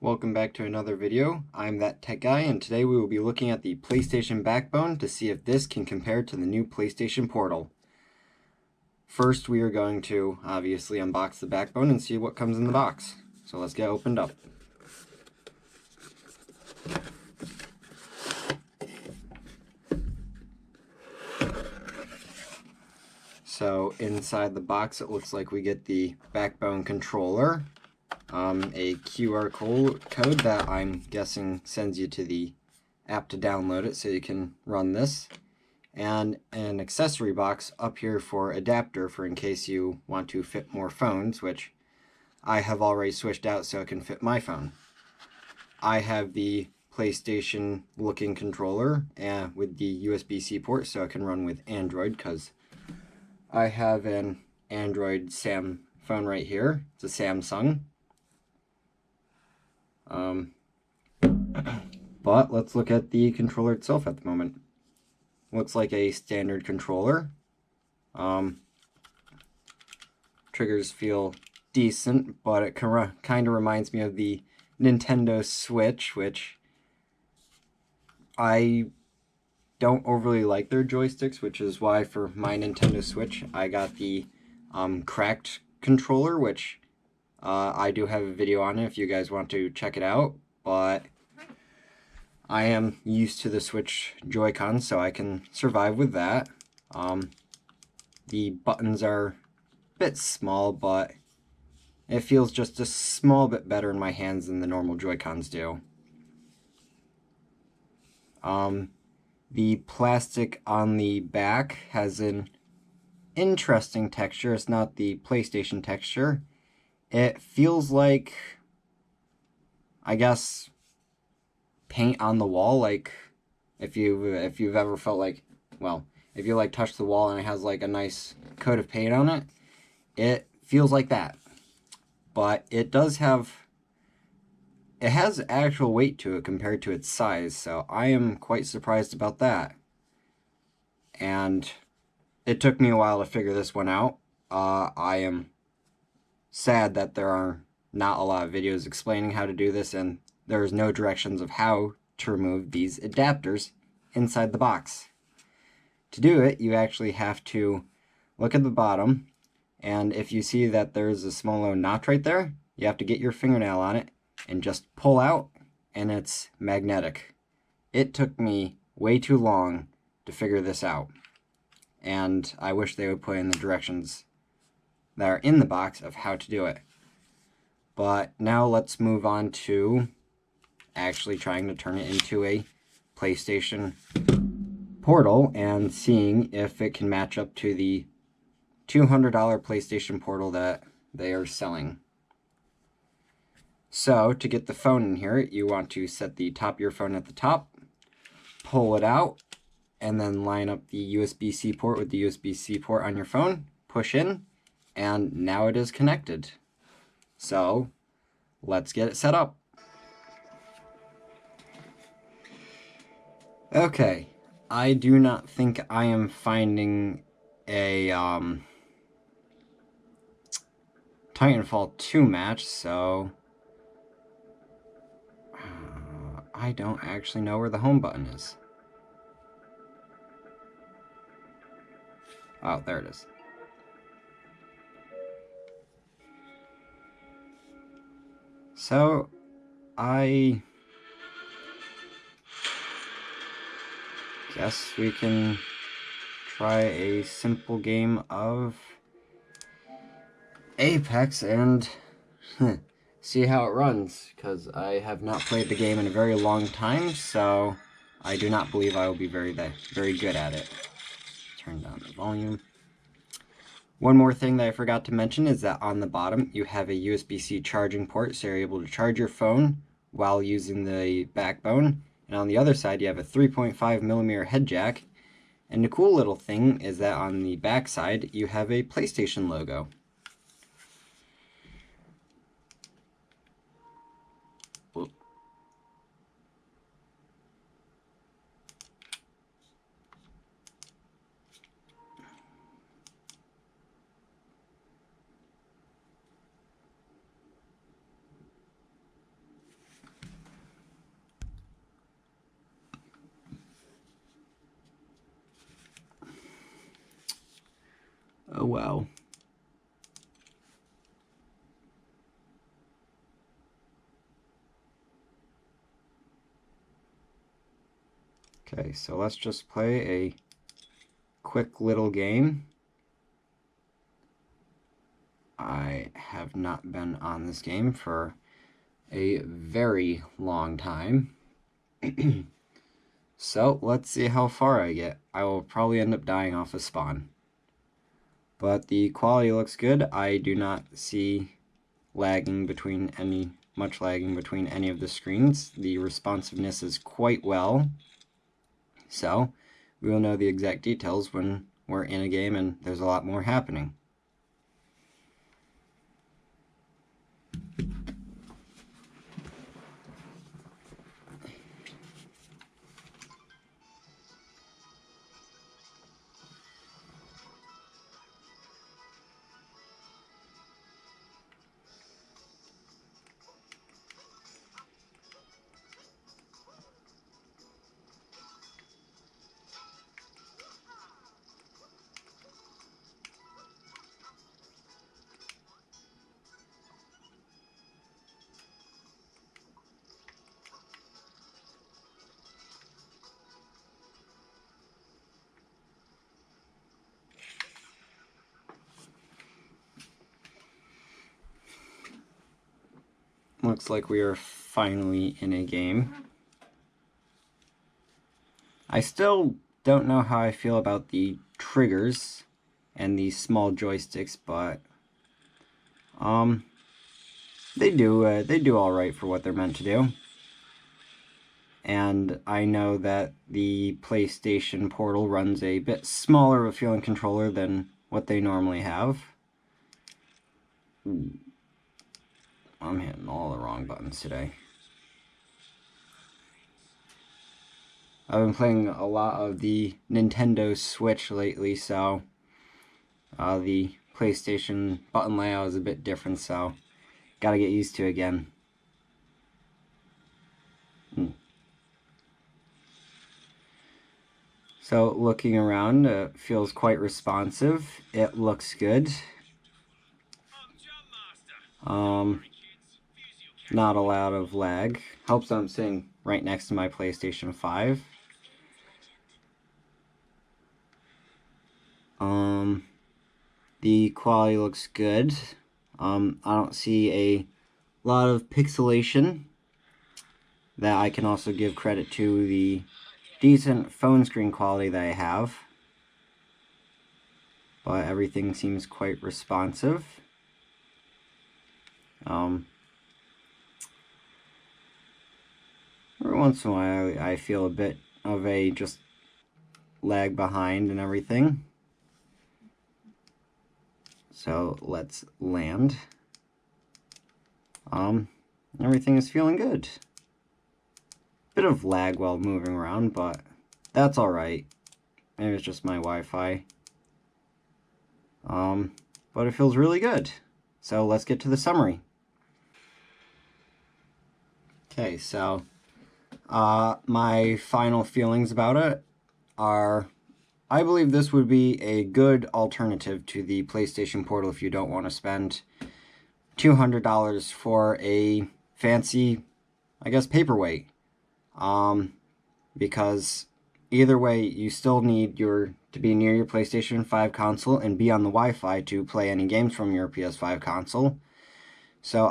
Welcome back to another video. I'm That Tech Guy, and today we will be looking at the PlayStation Backbone to see if this can compare to the new PlayStation Portal. First, we are going to obviously unbox the Backbone and see what comes in the box. So let's get opened up. So inside the box it looks like we get the Backbone controller, a QR code that I'm guessing sends you to the app to download it so you can run this, and an accessory box up here for adapter for in case you want to fit more phones, which I have already switched out so it can fit my phone. I have the PlayStation looking controller with the USB-C port so it can run with Android because I have an Android Sam phone right here. It's a Samsung. But let's look at the controller itself at the moment. Looks like a standard controller. Triggers feel decent, but it kind of reminds me of the Nintendo Switch, which I don't overly like their joysticks, which is why for my Nintendo Switch I got the cracked controller, which I do have a video on it if you guys want to check it out, but I am used to the Switch Joy-Con, so I can survive with that. The buttons are a bit small, but it feels just a small bit better in my hands than the normal Joy-Cons do. The plastic on the back has an interesting texture. It's not the PlayStation texture. It feels like, I guess, paint on the wall. Like if you've ever felt like, well, if you like touch the wall and it has like a nice coat of paint on it, it feels like that. But it has actual weight to it compared to its size, so I am quite surprised about that. And it took me a while to figure this one out. I am sad that there are not a lot of videos explaining how to do this, and there's no directions of how to remove these adapters inside the box. To do it, you actually have to look at the bottom, and if you see that there's a small little notch right there, you have to get your fingernail on it and just pull out, and it's magnetic. It took me way too long to figure this out, and I wish they would put in the directions that are in the box of how to do it. But now let's move on to actually trying to turn it into a PlayStation Portal and seeing if it can match up to the $200 PlayStation Portal that they are selling. So to get the phone in here, you want to set the top of your phone at the top, pull it out, and then line up the USB-C port with the USB-C port on your phone, push in, and now it is connected. So let's get it set up. Okay, I do not think I am finding a Titanfall 2 match, so I don't actually know where the home button is. Oh, there it is. So, I guess we can try a simple game of Apex and see how it runs, because I have not played the game in a very long time, so I do not believe I will be very good at it. Turn down the volume. One more thing that I forgot to mention is that on the bottom you have a USB-C charging port, so you're able to charge your phone while using the Backbone. And on the other side you have a 3.5mm head jack. And the cool little thing is that on the back side you have a PlayStation logo. wow. Okay, so let's just play a quick little game. I have not been on this game for a very long time. So let's see how far I get. I will probably end up dying off a spawn. But the quality looks good. I do not see much lagging between any of the screens. The responsiveness is quite well. So we will know the exact details when we're in a game and there's a lot more happening. Looks like we are finally in a game. I still don't know how I feel about the triggers and the small joysticks, but they do all right for what they're meant to do. And I know that the PlayStation Portal runs a bit smaller of a feeling controller than what they normally have. Ooh. I'm hitting all the wrong buttons today. I've been playing a lot of the Nintendo Switch lately, so the PlayStation button layout is a bit different, so gotta get used to it again. So looking around, it feels quite responsive. It looks good. Not a lot of lag. Helps that I'm sitting right next to my PlayStation 5. The quality looks good. I don't see a lot of pixelation. That I can also give credit to the decent phone screen quality that I have. But everything seems quite responsive. Every once in a while I feel a bit of a just lag behind and everything. So let's land. Everything is feeling good. Bit of lag while moving around, but that's alright. Maybe it's just my Wi-Fi. But it feels really good. So let's get to the summary. Okay, so my final feelings about it are, I believe this would be a good alternative to the PlayStation Portal if you don't want to spend $200 for a fancy, I guess, paperweight. Because either way, you still need to be near your PlayStation 5 console and be on the Wi-Fi to play any games from your PS5 console. So